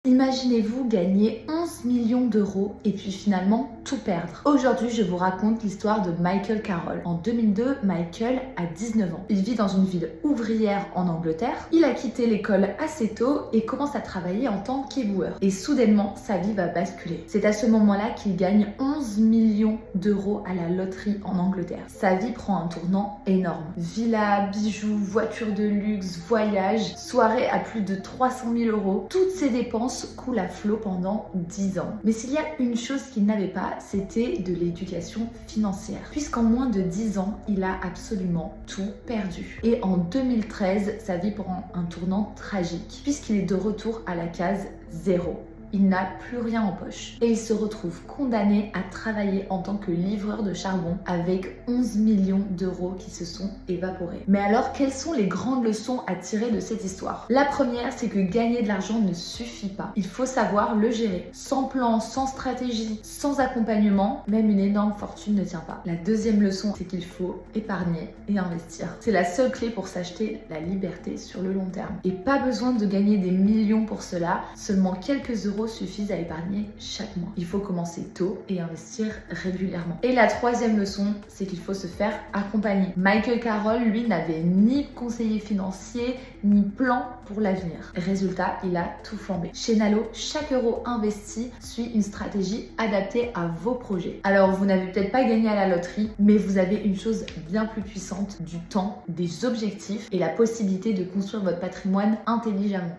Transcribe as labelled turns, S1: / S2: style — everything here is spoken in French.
S1: Imaginez-vous gagner 11 millions d'euros et puis finalement tout perdre. Aujourd'hui, je vous raconte l'histoire de Michael Carroll. En 2002, Michael a 19 ans. Il vit dans une ville ouvrière en Angleterre. Il a quitté l'école assez tôt et commence à travailler en tant qu'éboueur. Et soudainement, sa vie va basculer. C'est à ce moment-là qu'il gagne 11 millions d'euros à la loterie en Angleterre. Sa vie prend un tournant énorme. Villa, bijoux, voitures de luxe, voyages, soirées à plus de 300 000 euros. Toutes ces dépenses coule à flot pendant 10 ans. Mais s'il y a une chose qu'il n'avait pas, c'était de l'éducation financière. Puisqu'en moins de 10 ans, il a absolument tout perdu. Et en 2013, sa vie prend un tournant tragique, puisqu'il est de retour à la case 0. Il n'a plus rien en poche. Et il se retrouve condamné à travailler en tant que livreur de charbon avec 11 millions d'euros qui se sont évaporés. Mais alors, quelles sont les grandes leçons à tirer de cette histoire? La première, c'est que gagner de l'argent ne suffit pas. Il faut savoir le gérer. Sans plan, sans stratégie, sans accompagnement, même une énorme fortune ne tient pas. La deuxième leçon, c'est qu'il faut épargner et investir. C'est la seule clé pour s'acheter la liberté sur le long terme. Et pas besoin de gagner des millions pour cela, seulement quelques euros suffisent à épargner chaque mois. Il faut commencer tôt et investir régulièrement. Et la troisième leçon, c'est qu'il faut se faire accompagner. Michael Carroll, lui, n'avait ni conseiller financier, ni plan pour l'avenir. Résultat, il a tout flambé. Chez Nalo, chaque euro investi suit une stratégie adaptée à vos projets. Alors, vous n'avez peut-être pas gagné à la loterie, mais vous avez une chose bien plus puissante, du temps, des objectifs et la possibilité de construire votre patrimoine intelligemment.